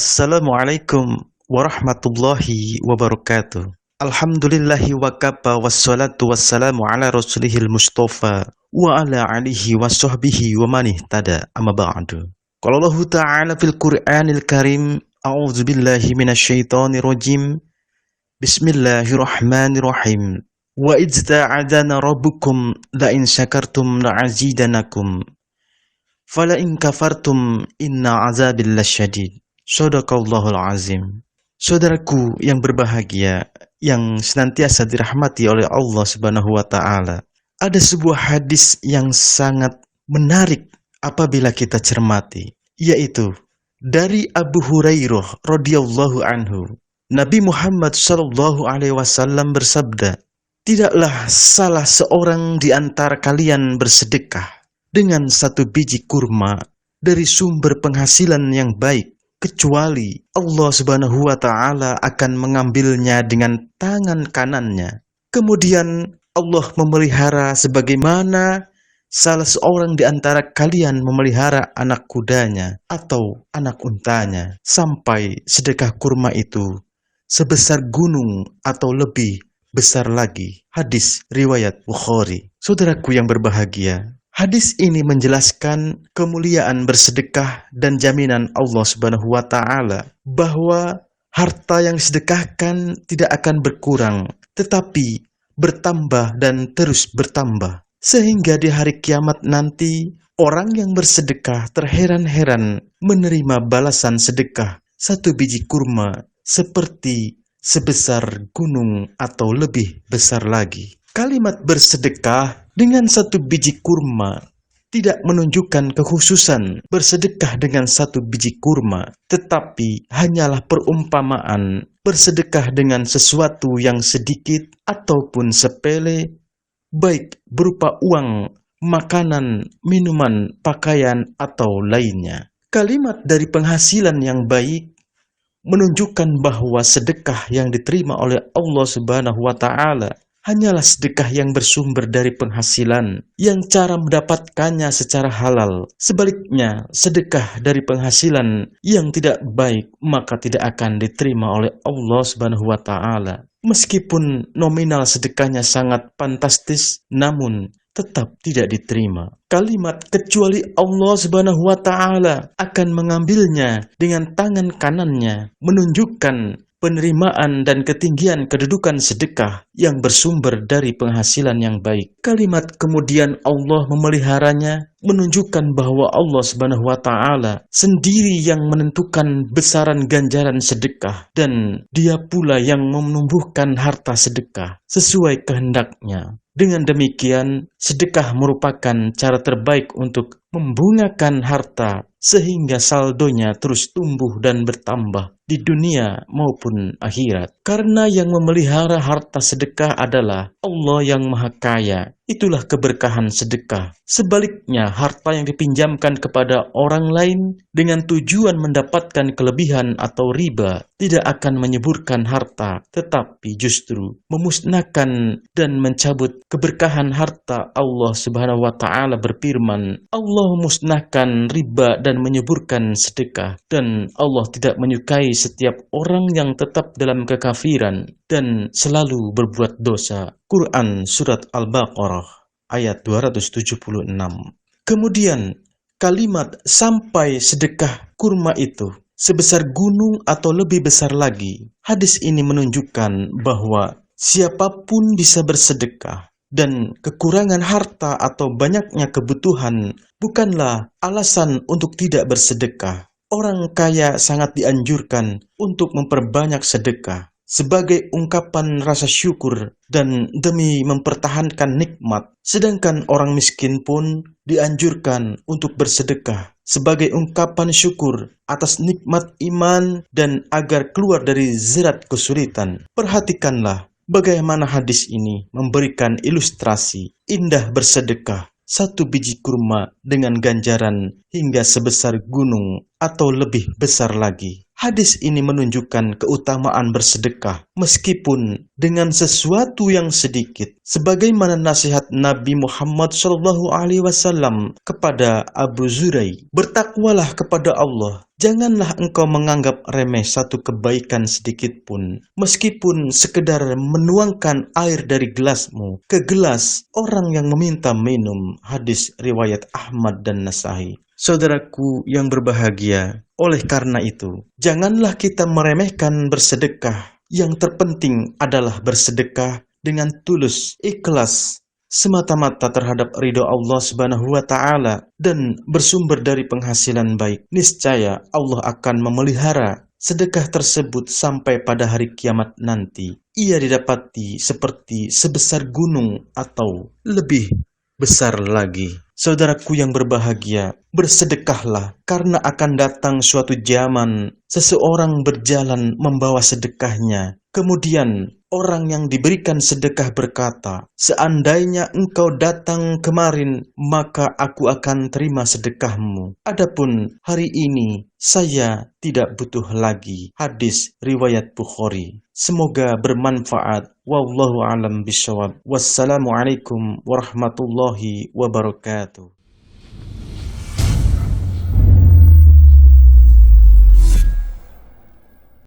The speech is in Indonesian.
Assalamualaikum warahmatullahi wabarakatuh. Alhamdulillahi wa kafa wassalatu wassalamu ala rasulihil mustafa wa ala alihi wa sahbihi wa man ihtada amma ba'du. Qala Allah Ta'ala fil Qur'anil Karim, a'udzu billahi minasyaitonir rajim. Bismillahirrahmanirrahim. Wa idz ta'adana rabbukum la in syakartum la'azidanakum. Fala in kafartum inna azabil lasyadid. Shadaqallahul azim. Saudaraku yang berbahagia, yang senantiasa dirahmati oleh Allah Subhanahu wa taala. Ada sebuah hadis yang sangat menarik apabila kita cermati, yaitu dari Abu Hurairah radhiyallahu anhu. Nabi Muhammad sallallahu alaihi wasallam bersabda, "Tidaklah salah seorang di antara kalian bersedekah dengan satu biji kurma dari sumber penghasilan yang baik, kecuali Allah Subhanahu wa taala akan mengambilnya dengan tangan kanannya. Kemudian Allah memelihara sebagaimana salah seorang di antara kalian memelihara anak kudanya atau anak untanya, sampai sedekah kurma itu sebesar gunung atau lebih besar lagi." Hadis riwayat Bukhari. Saudaraku yang berbahagia, hadis ini menjelaskan kemuliaan bersedekah dan jaminan Allah Subhanahu wa taala bahwa harta yang disedekahkan tidak akan berkurang, tetapi bertambah dan terus bertambah. Sehingga di hari kiamat nanti, orang yang bersedekah terheran-heran menerima balasan sedekah satu biji kurma seperti sebesar gunung atau lebih besar lagi. Kalimat bersedekah dengan satu biji kurma tidak menunjukkan kekhususan bersedekah dengan satu biji kurma, tetapi hanyalah perumpamaan bersedekah dengan sesuatu yang sedikit ataupun sepele, baik berupa uang, makanan, minuman, pakaian, atau lainnya. Kalimat dari penghasilan yang baik menunjukkan bahwa sedekah yang diterima oleh Allah Subhanahu wa taala hanyalah sedekah yang bersumber dari penghasilan yang cara mendapatkannya secara halal. Sebaliknya, sedekah dari penghasilan yang tidak baik maka tidak akan diterima oleh Allah Subhanahu wa taala. Meskipun nominal sedekahnya sangat fantastis, namun tetap tidak diterima. Kalimat kecuali Allah Subhanahu wa taala akan mengambilnya dengan tangan kanannya menunjukkan penerimaan dan ketinggian kedudukan sedekah yang bersumber dari penghasilan yang baik. Kalimat kemudian Allah memeliharanya menunjukkan bahwa Allah Subhanahu wa taala sendiri yang menentukan besaran ganjaran sedekah, dan Dia pula yang menumbuhkan harta sedekah sesuai kehendaknya. Dengan demikian, sedekah merupakan cara terbaik untuk membungakan harta sehingga saldonya terus tumbuh dan bertambah di dunia maupun akhirat. Karena yang memelihara harta sedekah adalah Allah yang Maha Kaya. Itulah keberkahan sedekah. Sebaliknya, harta yang dipinjamkan kepada orang lain dengan tujuan mendapatkan kelebihan atau riba tidak akan menyuburkan harta, tetapi justru memusnahkan dan mencabut keberkahan harta. Allah Subhanahu wa taala berfirman, Allah memusnahkan riba dan menyuburkan sedekah, dan Allah tidak menyukai setiap orang yang tetap dalam kekafiran dan selalu berbuat dosa. Quran Surat Al-Baqarah ayat 276. Kemudian kalimat sampai sedekah kurma itu sebesar gunung atau lebih besar lagi. Hadis ini menunjukkan bahwa siapapun bisa bersedekah, dan kekurangan harta atau banyaknya kebutuhan bukanlah alasan untuk tidak bersedekah. Orang kaya sangat dianjurkan untuk memperbanyak sedekah sebagai ungkapan rasa syukur dan demi mempertahankan nikmat. Sedangkan orang miskin pun dianjurkan untuk bersedekah sebagai ungkapan syukur atas nikmat iman dan agar keluar dari jerat kesulitan. Perhatikanlah bagaimana hadis ini memberikan ilustrasi indah bersedekah satu biji kurma dengan ganjaran hingga sebesar gunung atau lebih besar lagi. Hadis ini menunjukkan keutamaan bersedekah meskipun dengan sesuatu yang sedikit, sebagaimana nasihat Nabi Muhammad SAW kepada Abu Zurai, "Bertakwalah kepada Allah. Janganlah engkau menganggap remeh satu kebaikan sedikit pun, meskipun sekedar menuangkan air dari gelasmu ke gelas orang yang meminta minum." Hadis riwayat Ahmad dan Nasai. Saudaraku yang berbahagia, oleh karena itu, janganlah kita meremehkan bersedekah. Yang terpenting adalah bersedekah dengan tulus, ikhlas, semata-mata terhadap ridho Allah Subhanahu wa Ta'ala, dan bersumber dari penghasilan baik. Niscaya Allah akan memelihara sedekah tersebut sampai pada hari kiamat nanti. Ia didapati seperti sebesar gunung atau lebih besar lagi. Saudaraku yang berbahagia, bersedekahlah, karena akan datang suatu zaman seseorang berjalan membawa sedekahnya. Kemudian orang yang diberikan sedekah berkata, "Seandainya engkau datang kemarin, maka aku akan terima sedekahmu. Adapun hari ini, saya tidak butuh lagi." Hadis riwayat Bukhari. Semoga bermanfaat. Wallahu a'lam bishawab. Wassalamualaikum warahmatullahi wabarakatuh.